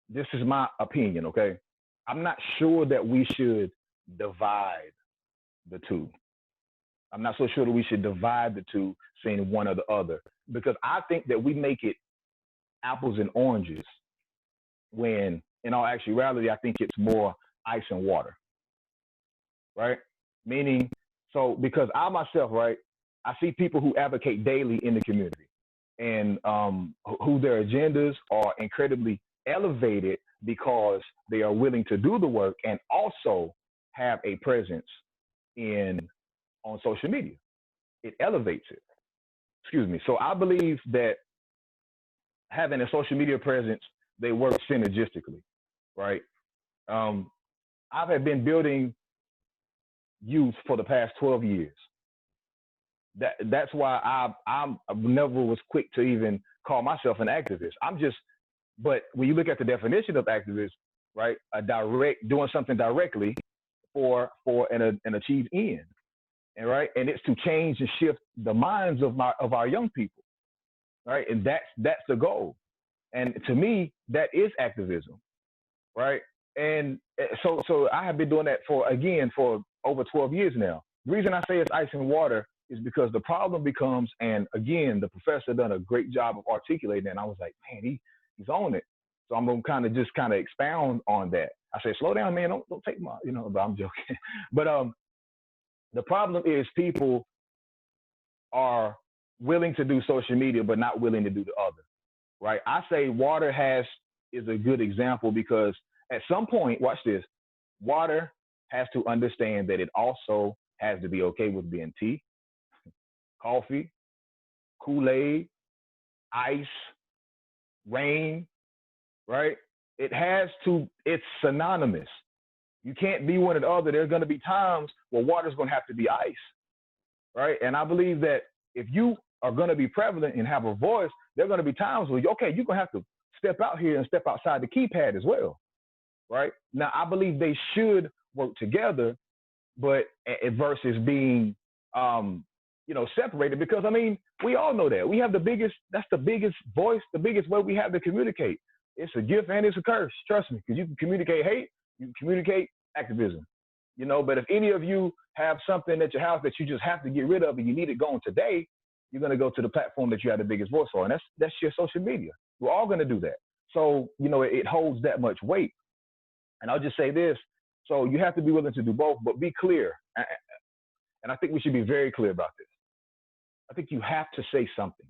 this is my opinion, okay? I'm not sure that we should divide the two. I'm not so sure that we should divide the two, saying one or the other, because I think that we make it apples and oranges when, in all actuality, I think it's more ice and water, right? Meaning, so because I myself, right, I see people who advocate daily in the community and who their agendas are incredibly elevated because they are willing to do the work and also have a presence on social media. It elevates it. Excuse me. So I believe that having a social media presence, they work synergistically, right? I've been building youth for the past 12 years. That's why I never was quick to even call myself an activist. But when you look at the definition of activist, right, doing something directly for an achieved end, and right, and it's to change and shift the minds of our young people, right, and that's the goal. And to me, that is activism, right? And so I have been doing that for over 12 years now. The reason I say it's ice and water is because the problem becomes, and again, the professor done a great job of articulating it, and I was like, man, he's on it. So I'm gonna kind of expound on that. I said, slow down, man, don't take my, but I'm joking. But the problem is people are willing to do social media, but not willing to do the other, right? I say water is a good example because at some point, watch this, water has to understand that it also has to be okay with being tea, coffee, Kool-Aid, ice, rain, right? It's synonymous. You can't be one or the other. There's going to be times where water's going to have to be ice, right? And I believe that if you are going to be prevalent and have a voice, there are going to be times where, you're going to have to step out here and step outside the keypad as well, right? Now, I believe they should work together, but versus being, separated, because, we all know that. We have that's the biggest voice, the biggest way we have to communicate. It's a gift and it's a curse, trust me, because you can communicate hate, you can communicate activism, but if any of you have something at your house that you just have to get rid of and you need it gone today, you're going to go to the platform that you have the biggest voice for, and that's your social media. We're all going to do that. So, it holds that much weight. And I'll just say this. So you have to be willing to do both, but be clear. And I think we should be very clear about this. I think you have to say something.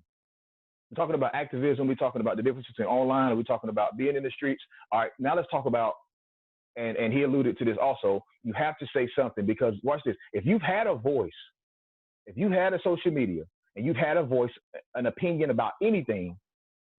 We're talking about activism. We're talking about the difference between online, and we're talking about being in the streets. All right, now let's talk about, and he alluded to this also, you have to say something, because watch this. If you've had a voice, if you had a social media and you've had a voice, an opinion about anything,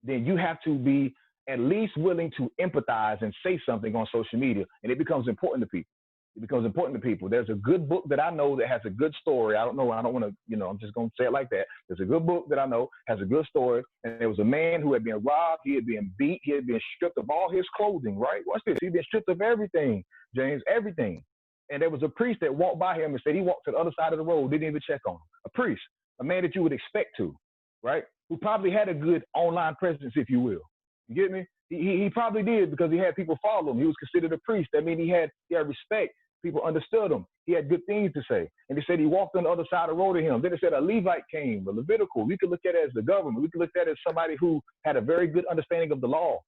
then you have to be at least willing to empathize and say something on social media, and it becomes important to people. It becomes important to people. There's a good book that I know that has a good story. I don't want to, I'm just going to say it like that. There's a good book that I know has a good story, and there was a man who had been robbed, he had been beat, he had been stripped of all his clothing, right? Watch this. He'd been stripped of everything, James, everything. And there was a priest that walked by him and said he walked to the other side of the road, didn't even check on him. A priest, a man that you would expect to, right? who probably had a good online presence, if you will. You get me? He probably did because he had people follow him. He was considered a priest. That means he had respect. People understood him. He had good things to say. And they said he walked on the other side of the road to him. Then it said a Levite came, a Levitical. We could look at it as the government. We could look at it as somebody who had a very good understanding of the law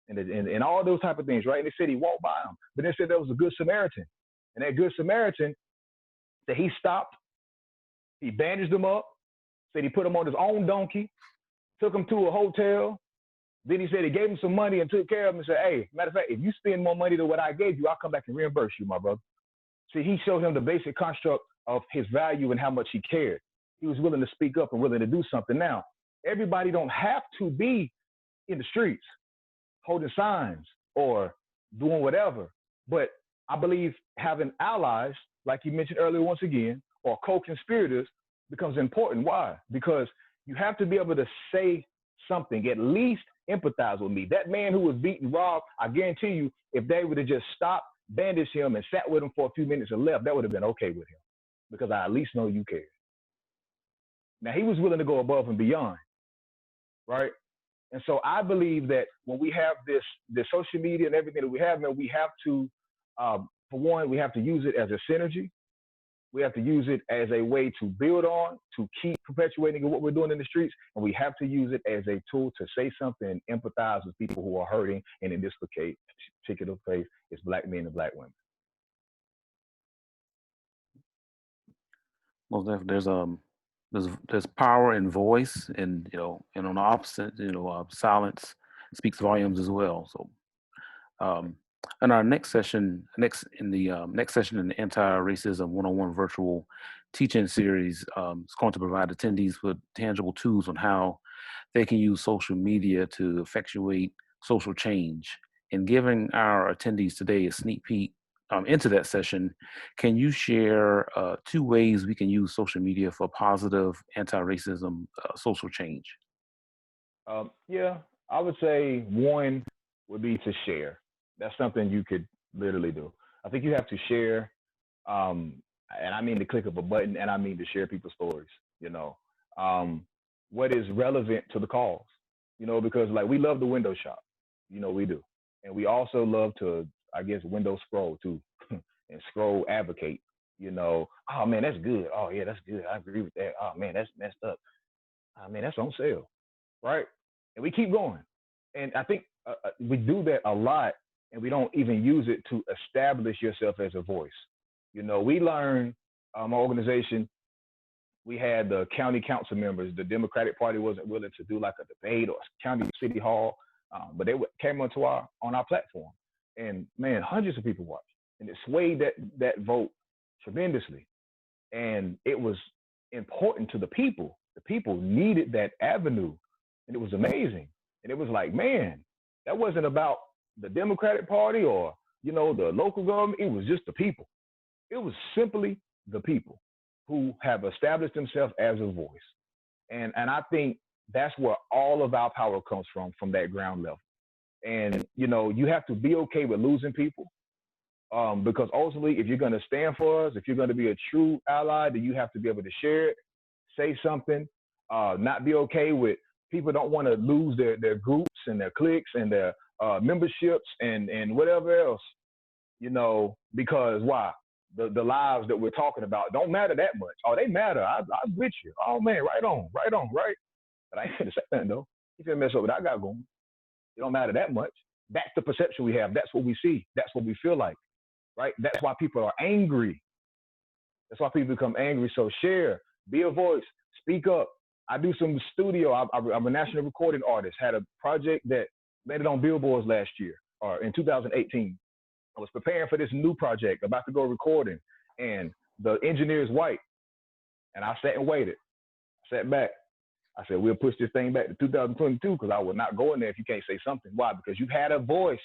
and all those type of things, right? And they said he walked by him. But they said there was a good Samaritan. And that good Samaritan, that he stopped, he bandaged him up, said he put him on his own donkey, took him to a hotel. Then he said he gave him some money and took care of him and said, hey, matter of fact, if you spend more money than what I gave you, I'll come back and reimburse you, my brother. See, he showed him the basic construct of his value and how much he cared. He was willing to speak up and willing to do something. Now, everybody don't have to be in the streets holding signs or doing whatever. But I believe having allies, like you mentioned earlier once again, or co-conspirators becomes important. Why? Because you have to be able to say something, at least empathize with me. That man who was beaten, robbed, I guarantee you, if they would have just stopped, bandaged him, and sat with him for a few minutes and left, that would have been okay with him because I at least know you care. Now, he was willing to go above and beyond, right? And so I believe that when we have this social media and everything that we have, man, we have to, for one, we have to use it as a synergy. We have to use it as a way to build on, to keep perpetuating what we're doing in the streets. And we have to use it as a tool to say something and empathize with people who are hurting. And in this particular case, it's Black men and Black women. Well, there's power in voice, and and on the opposite, silence speaks volumes as well. So, in our next session in the Anti-Racism 101 virtual teaching series, is going to provide attendees with tangible tools on how they can use social media to effectuate social change. And giving our attendees today a sneak peek into that session, can you share 2 ways we can use social media for positive anti-racism social change? Yeah, I would say one would be to share. That's something you could literally do. I think you have to share, and I mean to click of a button, and I mean to share people's stories, what is relevant to the cause, because like we love the window shop, we do. And we also love to, I guess, window scroll too, and scroll advocate, oh man, that's good. Oh yeah, that's good. I agree with that. Oh man, that's messed up. Oh man, that's on sale, right? And we keep going. And I think we do that a lot, and we don't even use it to establish yourself as a voice. We learned, my organization, we had the county council members. The Democratic Party wasn't willing to do like a debate or county city hall, but they came on our platform. And man, hundreds of people watched, and it swayed that vote tremendously. And it was important to the people. The people needed that avenue, and it was amazing. And it was like, man, that wasn't about the Democratic Party or, the local government. It was just the people. It was simply the people who have established themselves as a voice. And I think that's where all of our power comes from that ground level. And, you have to be okay with losing people, because ultimately, if you're going to stand for us, if you're going to be a true ally, then you have to be able to share it, say something, not be okay with people don't want to lose their groups and their cliques and their memberships and whatever else, because why? The lives that we're talking about don't matter that much. Oh, they matter. I'm with you. Oh man, right on, right? But I ain't gonna say nothing though. You can't mess up what I got going. It don't matter that much. That's the perception we have. That's what we see. That's what we feel like, right? That's why people are angry. That's why people become angry. So share, be a voice, speak up. I do some studio. I'm a national recording artist. Had a project that made it on billboards last year, or in 2018. I was preparing for this new project, about to go recording, and the engineer is white. And I sat and waited. I sat back. I said, we'll push this thing back to 2022 because I will not go in there if you can't say something. Why? Because you've had a voice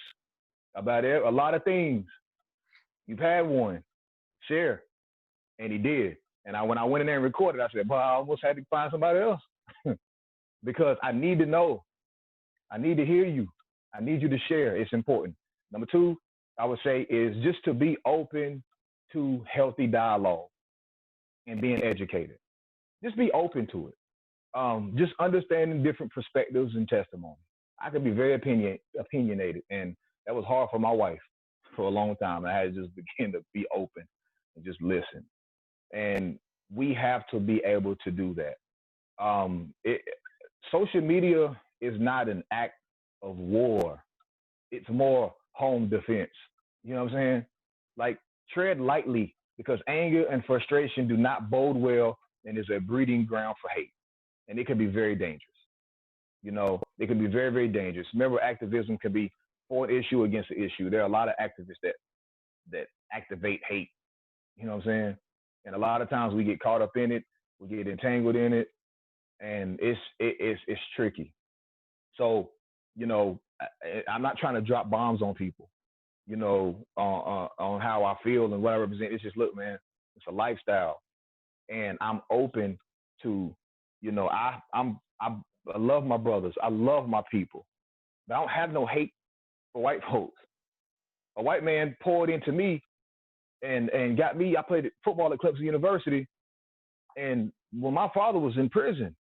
about a lot of things. You've had one. Share. And he did. And when I went in there and recorded, I said, I almost had to find somebody else because I need to know. I need to hear you. I need you to share. It's important. Number 2, I would say, is just to be open to healthy dialogue and being educated. Just be open to it. just understanding different perspectives and testimony. I could be very opinionated, and that was hard for my wife for a long time. I had to just begin to be open and just listen. And we have to be able to do that. Social media is not an act of war. It's more home defense. You know what I'm saying? Like, tread lightly, because anger and frustration do not bode well and is a breeding ground for hate. And it can be very dangerous. You know, it can be very, very dangerous. Remember, activism can be for an issue against an issue. There are a lot of activists that activate hate. You know what I'm saying? And a lot of times we get caught up in it, we get entangled in it, and it's tricky. So, you know, I'm not trying to drop bombs on people, you know, on how I feel and what I represent. It's just, look, man, it's a lifestyle, and I'm open to, you know, I love my brothers, I love my people, but I don't have no hate for white folks. A white man poured into me and got me. I played football at Clemson University, and when my father was in prison,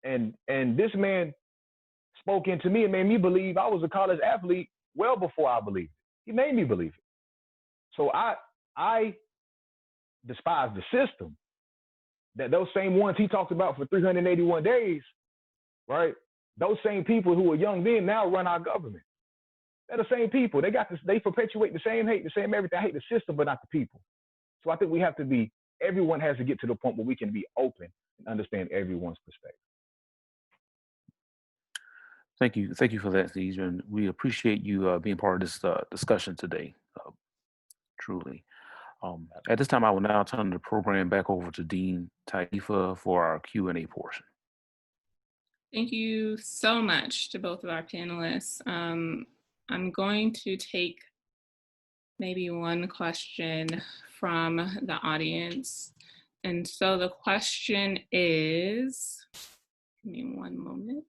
and this man spoke into me and made me believe I was a college athlete well before I believed it. He made me believe it. So I despise the system that those same ones he talked about for 381 days, right? Those same people who were young then now run our government. They're the same people. They perpetuate the same hate, the same everything. I hate the system, but not the people. So I think we have to be, everyone has to get to the point where we can be open and understand everyone's perspective. Thank you for that, Caesar, and we appreciate you being part of this discussion today, truly. At this time, I will now turn the program back over to Dean Taifa for our Q&A portion. Thank you so much to both of our panelists. I'm going to take maybe one question from the audience. And so the question is, give me one moment.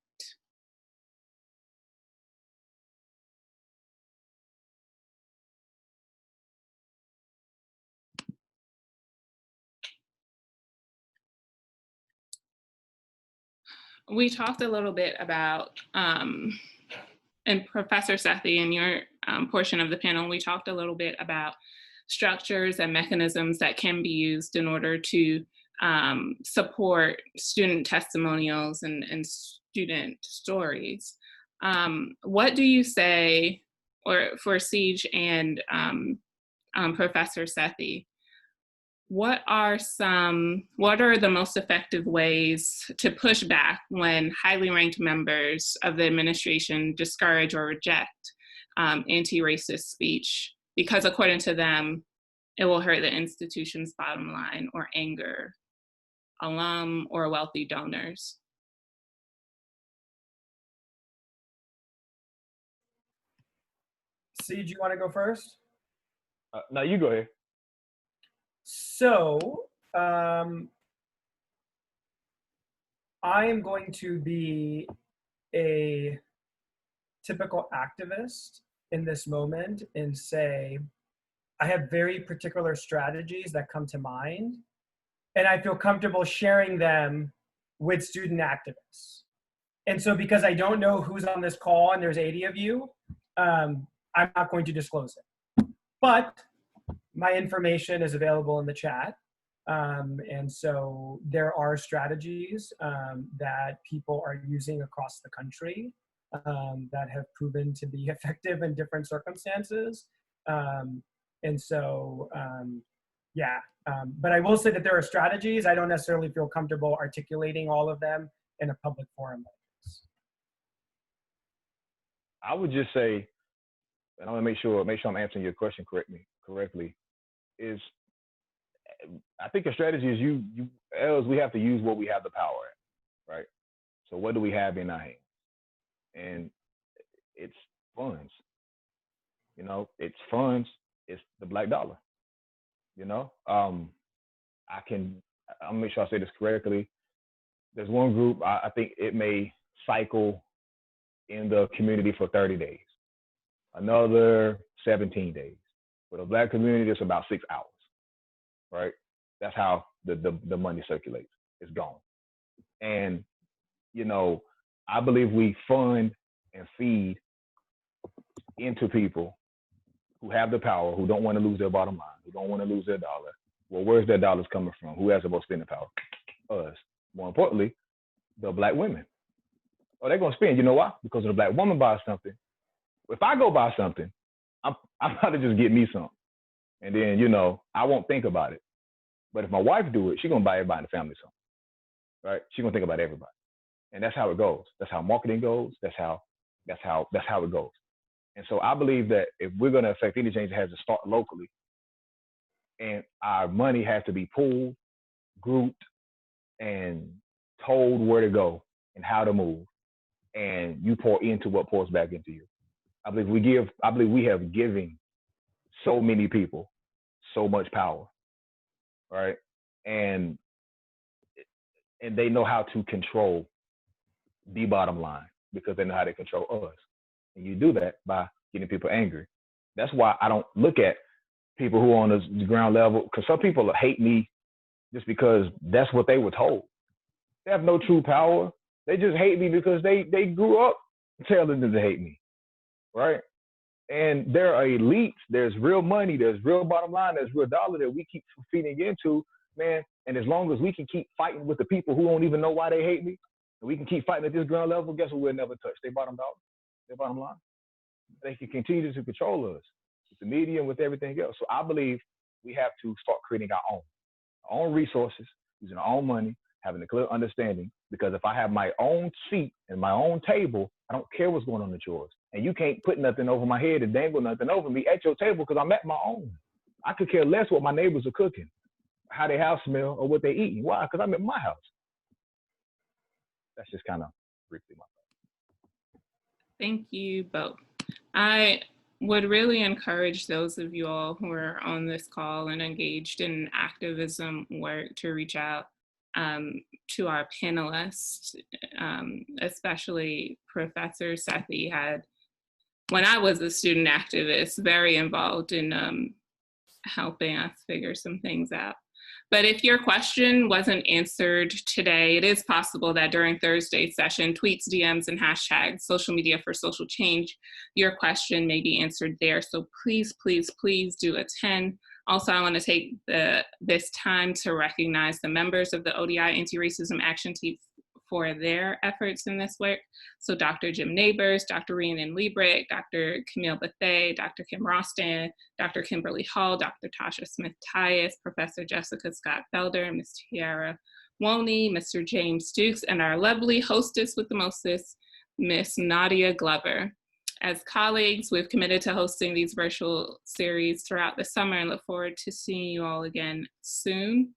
We talked a little bit about, and Professor Sethi, in your portion of the panel, we talked a little bit about structures and mechanisms that can be used in order to support student testimonials and student stories. What do you say, or for Siege and Professor Sethi, what are the most effective ways to push back when highly ranked members of the administration discourage or reject anti-racist speech because, according to them, it will hurt the institution's bottom line or anger alum or wealthy donors? Siege, you want to go first? No, you go ahead. So, I am going to be a typical activist in this moment and say, I have very particular strategies that come to mind, and I feel comfortable sharing them with student activists. And so because I don't know who's on this call, and there's 80 of you, I'm not going to disclose it. But my information is available in the chat. And so there are strategies that people are using across the country that have proven to be effective in different circumstances. And so, yeah, but I will say that there are strategies. I don't necessarily feel comfortable articulating all of them in a public forum like this. I would just say, and I want to make sure I'm answering your question correctly, is I think a strategy is we have to use what we have the power at, right? So what do we have in our hands? And it's funds. You know, it's funds, it's the black dollar. You know, I'll make sure I say this correctly. There's one group, I think it may cycle in the community for 30 days, another 17 days. For the black community, it's about 6 hours, right? That's how the money circulates. It's gone. And, you know, I believe we fund and feed into people who have the power, who don't want to lose their bottom line, who don't want to lose their dollar. Well, where's their dollars coming from? Who has the most spending power? Us. More importantly, the Black women. Oh, they're going to spend. You know why? Because if a Black woman buys something, if I go buy something, I'm about to just get me something. And then, you know, I won't think about it. But if my wife do it, she's going to buy everybody in the family something, right? She's going to think about everybody. And that's how it goes. That's how marketing goes. That's how it goes. And so I believe that if we're going to affect any change, it has to start locally. And our money has to be pooled, grouped, and told where to go and how to move. And you pour into what pours back into you. I believe we have given so many people so much power, right? And they know how to control the bottom line because they know how to control us. And you do that by getting people angry. That's why I don't look at people who are on the ground level, because some people hate me just because that's what they were told. They have no true power. They just hate me because they grew up telling them to hate me, right? And there are elites, there's real money, there's real bottom line, there's real dollar that we keep feeding into, man. And as long as we can keep fighting with the people who don't even know why they hate me, and we can keep fighting at this ground level, guess what we'll never touch? Their bottom dollar, their bottom line. They can continue to control us with the media and with everything else. So I believe we have to start creating our own resources, using our own money, having a clear understanding. Because if I have my own seat and my own table, I don't care what's going on at yours. And you can't put nothing over my head and dangle nothing over me at your table because I'm at my own. I could care less what my neighbors are cooking, how their house smell, or what they're eating. Why? Because I'm at my house. That's just kind of briefly my thought. Thank you both. I would really encourage those of you all who are on this call and engaged in activism work to reach out to our panelists, especially Professor Sethi had, when I was a student activist, very involved in helping us figure some things out. But if your question wasn't answered today, it is possible that during Thursday's session, tweets, DMs, and hashtags, social media for social change, your question may be answered there. So please, please, please do attend. Also, I want to take this time to recognize the members of the ODI Anti-Racism Action Team for their efforts in this work. So Dr. Jim Neighbors, Dr. Rhiannon Liebrick, Dr. Camille Bethea, Dr. Kim Rostan, Dr. Kimberly Hall, Dr. Tasha Smith-Tyus, Professor Jessica Scott Felder, Ms. Tiara Woney, Mr. James Dukes, and our lovely hostess with the mostest, Miss Nadia Glover. As colleagues, we've committed to hosting these virtual series throughout the summer and look forward to seeing you all again soon.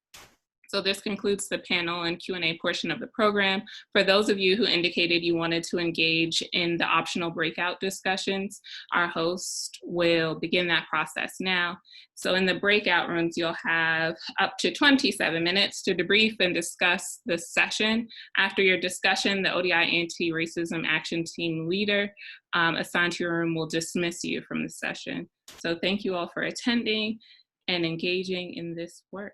So this concludes the panel and Q&A portion of the program. For those of you who indicated you wanted to engage in the optional breakout discussions, our host will begin that process now. So in the breakout rooms, you'll have up to 27 minutes to debrief and discuss the session. After your discussion, the ODI Anti-Racism Action Team leader assigned to your room will dismiss you from the session. So thank you all for attending and engaging in this work.